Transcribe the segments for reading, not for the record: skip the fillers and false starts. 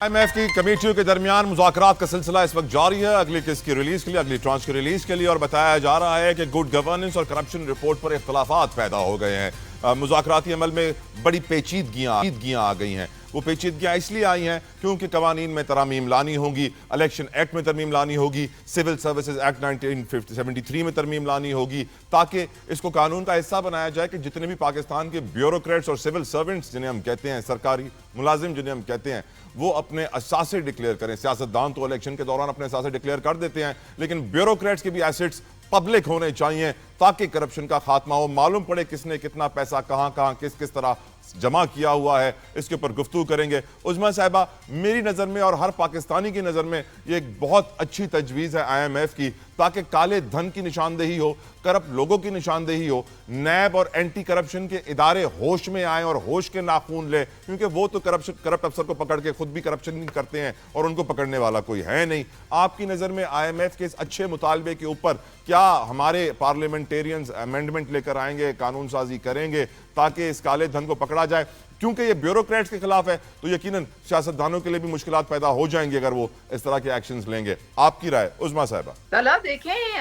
IMF की कमेटियों के दरमियान मुज़ाकरात का सिलसिला इस वक्त जारी है। अगली किस्त की रिलीज के लिए, अगली ट्रांच की रिलीज के लिए, और बताया जा रहा है कि गुड गवर्नेंस और करप्शन रिपोर्ट पर इख्तलाफात पैदा हो गए हैं। मुज़ाकराती अमल में बड़ी पेचीदगियां आ गई हैं। वो पेचीदगियां इसलिए आई हैं क्योंकि कवानीन में तरमीम लानी होगी, इलेक्शन एक्ट में तरमीम लानी होगी, सिविल सर्विसेज एक्ट 1973 में तरमीम लानी होगी, ताकि इसको कानून का हिस्सा बनाया जाए कि जितने भी पाकिस्तान के ब्यूरोक्रेट्स और सिविल सर्वेंट्स जिन्हें हम कहते हैं, सरकारी मुलाजिम जिन्हें हम कहते हैं, वो अपने असासे डिक्लेयर करें। सियासतदान तो इलेक्शन के दौरान अपने असासे डिक्लेयर कर देते हैं, लेकिन ब्यूरोक्रेट्स के भी एसेट्स पब्लिक होने चाहिए ताकि करप्शन का खात्मा हो, मालूम पड़े किसने कितना पैसा कहां कहां किस किस तरह जमा किया हुआ है। इसके ऊपर गुफ्तगू करेंगे। उज़्मा साहिबा, मेरी नज़र में और हर पाकिस्तानी की नज़र में ये एक बहुत अच्छी तजवीज़ है IMF की, ताकि काले धन की निशानदेही हो, करप्ट लोगों की निशानदेही हो, नैब और एंटी करप्शन के इदारे होश में आए और होश के नाखून ले, क्योंकि वो तो करप्ट अफसर को पकड़ के खुद भी करप्शन नहीं करते हैं और उनको पकड़ने वाला कोई है नहीं। आपकी नज़र में IMF के इस अच्छे मुतालबे के ऊपर क्या हमारे पार्लियामेंटेरियंस अमेंडमेंट लेकर आएंगे, कानून साजी करेंगे ताकि इस काले धन को पकड़ा जाए? क्योंकि ये ब्यूरोक्रेट्स के खिलाफ है तो यकीनन सियासतदानों के लिए भी मुश्किलात पैदा हो जाएंगी अगर वो इस तरह के एक्शंस लेंगे। आपकी राय उज़्मा साहिबा? तला देखें,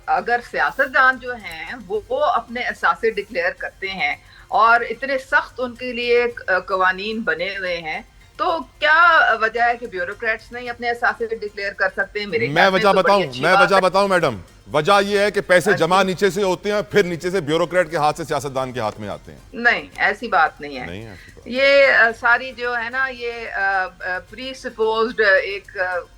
अगर सियासतदान जो हैं वो अपने असासे डिक्लेयर करते हैं और इतने सख्त उनके लिए कवानीन बने हुए हैं, तो क्या वजह है कि ब्यूरोक्रेट्स नहीं अपने असासे डिक्लेयर कर सकते हैं? मैं वजह बताऊं मैडम, वजह यह है कि पैसे जमा नीचे से होते हैं, फिर नीचे से ब्यूरोक्रेट के हाथ से सियासतदान के हाथ में आते हैं। नहीं, ऐसी बात नहीं है। ये सारी जो है ना, ये प्री सपोज्ड एक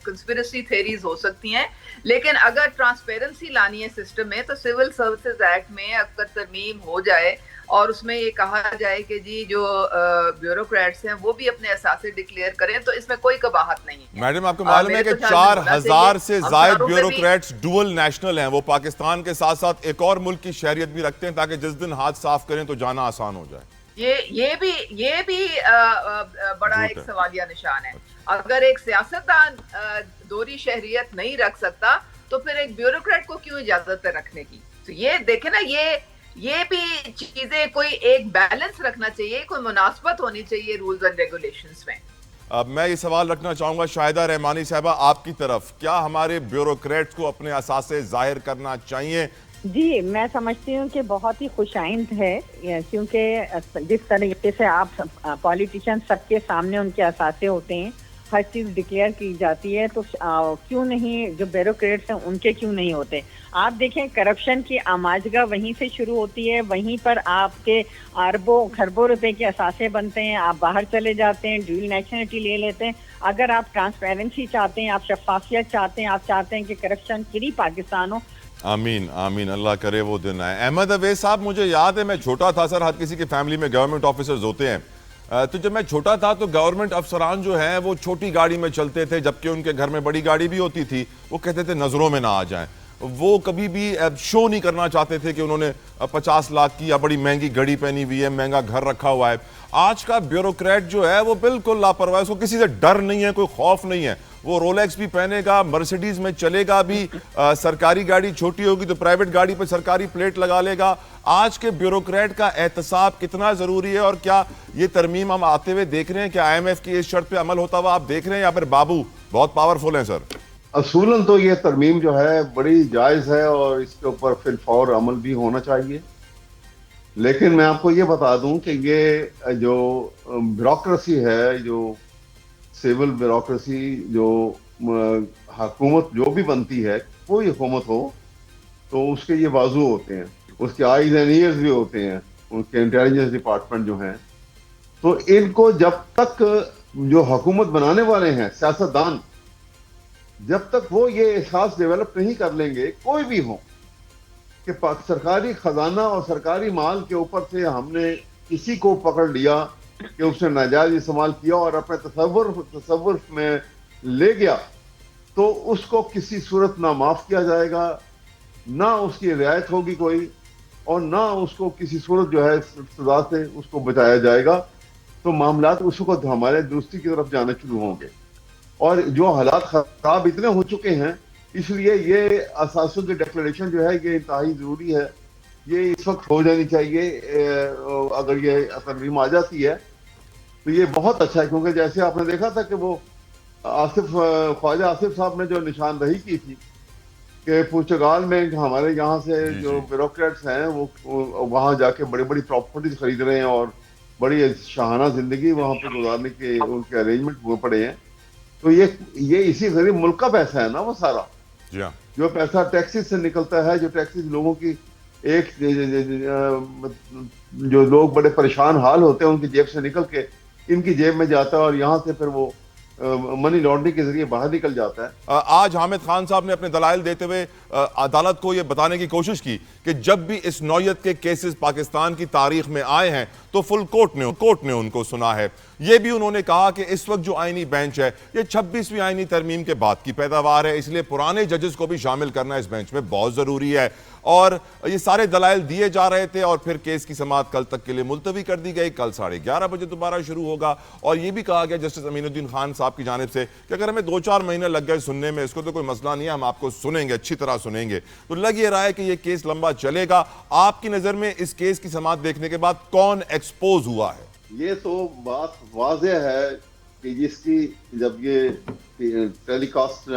कंस्पिरेसी थ्योरीज हो सकती हैं, लेकिन अगर ट्रांसपेरेंसी लानी है सिस्टम में तो सिविल सर्विसेज एक्ट में अगर तरमीम हो जाए और उसमें ये कहा जाए कि जी जो ब्यूरोक्रेट्स हैं वो भी अपने असासे डिक्लेयर करें, तो इसमें कोई कबाहत नहीं है। मैडम, आपको मालूम है कि 4000 से जायद ब्यूरोक्रेट्स डुअल नेशनल हैं। वो पाकिस्तान के साथ साथ एक और मुल्क की शहरियत भी रखते हैं ताकि जिस दिन हाथ साफ करें तो जाना आसान हो जाए। ये भी बड़ा एक सवालिया निशान है। अगर एक सियासतदान दोहरी शहरियत नहीं रख सकता तो फिर एक ब्यूरोक्रेट को क्यों इजाजत है रखने की? तो ये देखे ना, ये भी चीजें, कोई एक बैलेंस रखना चाहिए, कोई मुनासबत होनी चाहिए रूल्स एंड रेगुलेशंस में। अब मैं ये सवाल रखना चाहूंगा शाहिदा रहमानी साहबा आपकी तरफ, क्या हमारे ब्यूरोक्रेट्स को अपने असासे जाहिर करना चाहिए? जी, मैं समझती हूँ कि बहुत ही खुशाइंद है, क्योंकि जिस तरीके से आप पॉलिटिशियन सबके सामने उनके असासे होते हैं, हर चीज़ डिक्लेयर की जाती है, तो क्यों नहीं जो ब्यूरोक्रेट्स हैं उनके क्यों नहीं होते? आप देखें, करप्शन की आमाजगा वहीं से शुरू होती है, वहीं पर आपके अरबों खरबों रुपए के असासे बनते हैं। आप बाहर चले जाते हैं, ड्यूल नेशनलिटी ले लेते हैं। अगर आप ट्रांसपेरेंसी चाहते हैं, आप शफाफियत चाहते हैं, आप चाहते हैं कि करप्शन फ्री पाकिस्तान हो। आमीन आमीन, अल्लाह करे वो दिन आए। अहमद अवैस साहब, मुझे याद है मैं छोटा था, सर हर किसी की फैमिली में गवर्नमेंट ऑफिसर्स होते हैं, तो जब मैं छोटा था तो गवर्नमेंट अफसरान जो हैं वो छोटी गाड़ी में चलते थे, जबकि उनके घर में बड़ी गाड़ी भी होती थी। वो कहते थे नज़रों में ना आ जाएं। वो कभी भी शो नहीं करना चाहते थे कि उन्होंने 50 लाख की या बड़ी महंगी घड़ी पहनी हुई है, महंगा घर रखा हुआ है। आज का ब्यूरोक्रेट जो है वो बिल्कुल लापरवाह है, उसको किसी से डर नहीं है, कोई खौफ नहीं है। वो रोलेक्स भी पहनेगा, मर्सिडीज में चलेगा भी, सरकारी गाड़ी छोटी होगी तो प्राइवेट गाड़ी पर सरकारी प्लेट लगा लेगा। आज के ब्यूरोक्रेट का एहतसाब कितना जरूरी है, और क्या ये तरमीम हम आते हुए देख रहे हैं कि IMF की इस शर्त पे अमल होता हुआ आप देख रहे हैं, या फिर बाबू बहुत पावरफुल हैं? सर असूलन तो ये तरमीम जो है बड़ी जायज़ है और इसके ऊपर फिल फौर अमल भी होना चाहिए, लेकिन मैं आपको ये बता दूं कि ये जो ब्यूरोक्रेसी है, जो सिविल ब्यूरोक्रेसी, जो हुकूमत जो भी बनती है, कोई हुकूमत हो तो उसके ये बाजू होते हैं, उसके आईज एंड ईयर्स भी होते हैं, उनके इंटेलिजेंस डिपार्टमेंट जो हैं। तो इनको जब तक जो हुकूमत बनाने वाले हैं सियासतदान, जब तक वो ये एहसास डेवलप नहीं कर लेंगे, कोई भी हो, कि सरकारी खजाना और सरकारी माल के ऊपर से हमने किसी को पकड़ लिया कि उसने नाजायज इस्तेमाल किया और अपने तसव्वुर में ले गया, तो उसको किसी सूरत ना माफ किया जाएगा, ना उसकी रियायत होगी कोई, और ना उसको किसी सूरत जो है सजा से उसको बचाया जाएगा। तो मामलात उस वक्त हमारे दुरुस्ती की तरफ जाना शुरू होंगे, और जो हालात खराब इतने हो चुके हैं, इसलिए ये असासों की डिक्लेरेशन जो है ये इंतहाई ज़रूरी है। ये इस वक्त हो जानी चाहिए। अगर ये तरमीम आ जाती है तो ये बहुत अच्छा है, क्योंकि जैसे आपने देखा था कि वो خواجہ آصف صاحب نے جو نشاندہی کی تھی کہ پرتگال میں ہمارے یہاں سے جو بیوروکریٹس ہیں وہ وہاں جا کے بڑی بڑی پراپرٹیز خرید رہے ہیں اور بڑی شاہانہ زندگی وہاں پہ گزارنے کے ان کے ارینجمنٹ ہوئے پڑے ہیں، تو یہ اسی غریب ملک کا پیسہ ہے نا وہ سارا، جو پیسہ ٹیکسز سے نکلتا ہے، جو ٹیکسز لوگوں کی ایک جو لوگ بڑے پریشان حال ہوتے ہیں ان کی جیب سے نکل کے ان کی جیب میں جاتا ہے اور یہاں سے پھر وہ منی لانڈرنگ کے ذریعے باہر نکل جاتا ہے۔ آج حامد خان صاحب نے اپنے دلائل دیتے ہوئے عدالت کو یہ بتانے کی کوشش کی کہ جب بھی اس نوعیت کے کیسز پاکستان کی تاریخ میں آئے ہیں تو فل کورٹ نے ان کو سنا ہے۔ یہ بھی انہوں نے کہا کہ اس وقت جو آئینی بینچ ہے یہ 26ویں آئینی ترمیم کے بعد کی پیداوار ہے، اس لیے پرانے ججز کو بھی شامل کرنا اس بینچ میں بہت ضروری ہے، اور یہ سارے دلائل دیے جا رہے تھے اور پھر کیس کی سماعت کل تک کے لیے ملتوی کر دی گئی۔ کل 11:30 بجے دوبارہ شروع ہوگا، اور یہ بھی کہا گیا جسٹس امین الدین خان صاحب کی جانب سے کہ اگر ہمیں 2-4 مہینے لگ گئے سننے میں اس کو تو کوئی مسئلہ نہیں ہے، ہم آپ کو سنیں گے، اچھی طرح سنیں گے۔ تو لگ یہ رہا ہے کہ یہ کیس لمبا چلے گا۔ آپ کی نظر میں اس کیس کی سماعت دیکھنے کے بعد کون ایکسپوز ہوا ہے؟ یہ تو بات واضح ہے کہ جس کی جب یہ ٹیلی کاسٹ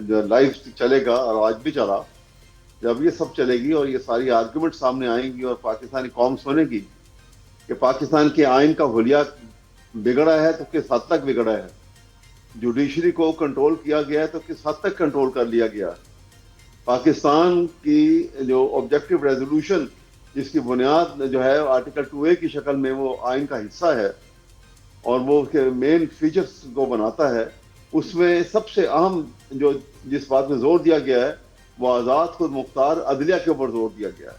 جو لائیو چلے گا اور آج بھی چلا، جب یہ سب چلے گی اور یہ ساری آرگومنٹ سامنے آئیں گی اور پاکستانی قوم سنے گی کہ پاکستان کے آئین کا حلیہ بگڑا ہے تو کس حد تک بگڑا ہے، جوڈیشری کو کنٹرول کیا گیا ہے تو کس حد تک کنٹرول کر لیا گیا ہے، پاکستان کی جو آبجیکٹو ریزولوشن جس کی بنیاد جو ہے آرٹیکل 2A کی شکل میں وہ آئین کا حصہ ہے اور وہ اس کے مین فیچرز کو بناتا ہے، اس میں سب سے اہم جو جس بات میں زور دیا گیا ہے وہ آزاد خود مختار عدلیہ کے اوپر زور دیا گیا ہے،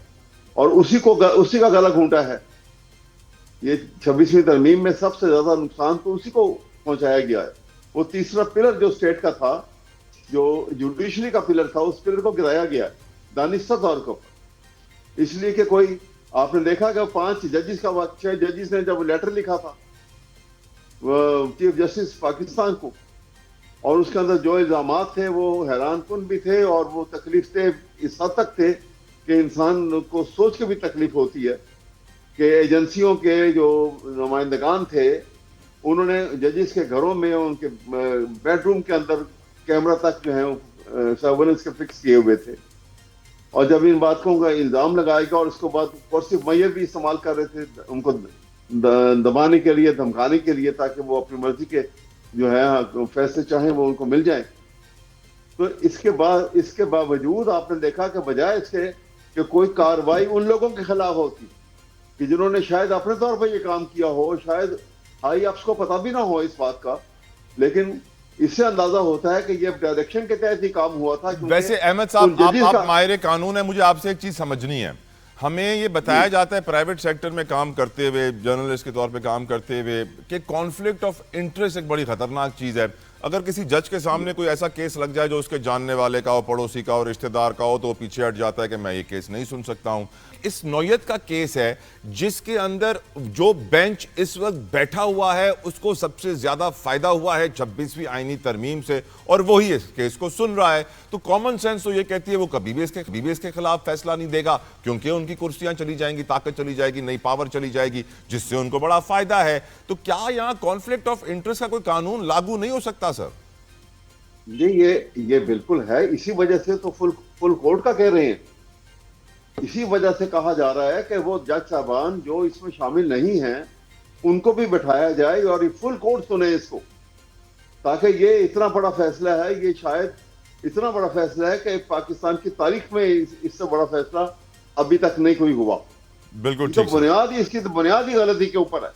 اور اسی کا گلا گھونٹا ہے۔ یہ 26ویں ترمیم میں سب سے زیادہ نقصان تو اسی کو پہنچایا گیا ہے۔ وہ تیسرا پلر جو اسٹیٹ کا تھا، جو جوڈیشری کا پلر تھا، اس پلر کو گرایا گیا ہے دانستہ طور کے اوپر، اس لیے کہ کوئی آپ نے دیکھا کہ 5 ججز کا 6 ججز نے جب لیٹر لکھا تھا چیف جسٹس پاکستان کو، اور اس کے اندر جو الزامات تھے وہ حیران کن بھی تھے اور وہ تکلیف دہ اس حد تک تھے کہ انسان کو سوچ کے بھی تکلیف ہوتی ہے کہ ایجنسیوں کے جو نمائندگان تھے انہوں نے ججز کے گھروں میں ان کے بیڈ روم کے اندر کیمرہ تک جو ہے سرویلنس کے فکس کیے ہوئے تھے، اور جب ان باتوں کا الزام لگائے گا اور اس کے بعد کورسو میئر بھی استعمال کر رہے تھے ان کو دبانے کے لیے، دھمکانے کے لیے، تاکہ وہ اپنی مرضی کے جو ہے فیصلے چاہیں وہ ان کو مل جائیں، تو اس کے باوجود آپ نے دیکھا کہ بجائے اس کے کہ کوئی کارروائی ان لوگوں کے خلاف ہوتی کہ جنہوں نے شاید اپنے طور پر یہ کام کیا ہو، شاید ہائی اپس کو پتہ بھی نہ ہو اس بات کا، لیکن اس سے اندازہ ہوتا ہے کہ یہ ڈائریکشن کے تحت ہی کام ہوا تھا۔ ویسے احمد صاحب آپ ماہر قانون ہیں، مجھے آپ سے ایک چیز سمجھنی ہے۔ ہمیں یہ بتایا جاتا ہے پرائیویٹ سیکٹر میں کام کرتے ہوئے، جرنلسٹ کے طور پہ کام کرتے ہوئے، کہ کانفلکٹ آف انٹرسٹ ایک بڑی خطرناک چیز ہے۔ اگر کسی جج کے سامنے کوئی ایسا کیس لگ جائے جو اس کے جاننے والے کا ہو، پڑوسی کا ہو، رشتہ دار کا ہو، تو وہ پیچھے ہٹ جاتا ہے کہ میں یہ کیس نہیں سن سکتا ہوں۔ اس نوعیت کا کیس ہے جس کے اندر جو بینچ اس وقت بیٹھا ہوا ہے اس کو سب سے زیادہ فائدہ ہوا ہے 26ویں آئینی ترمیم سے، اور وہی اس کیس کو سن رہا ہے، تو کامن سینس تو یہ کہتی ہے وہ کبھی بھی اس کے خلاف فیصلہ نہیں دے گا، کیونکہ ان کی کرسیاں چلی جائیں گی، طاقت چلی جائے گی، نئی پاور چلی جائے گی، جس سے ان کو بڑا فائدہ ہے۔ تو کیا یہاں کانفلکٹ آف انٹرسٹ کا کوئی قانون لاگو نہیں ہو سکتا سر؟ جی یہ بالکل ہے، اسی وجہ سے تو فل کورٹ کا کہہ رہے ہیں، اسی وجہ سے کہا جا رہا ہے کہ وہ جج صاحبان جو اس میں شامل نہیں ہیں ان کو بھی بٹھایا جائے اور یہ فل کورٹ سنے اس کو، تاکہ یہ اتنا بڑا فیصلہ ہے، یہ شاید اتنا بڑا فیصلہ ہے کہ پاکستان کی تاریخ میں اس سے بڑا فیصلہ ابھی تک نہیں کوئی ہوا۔ بالکل تو اس کی بنیادی غلطی کے اوپر ہے۔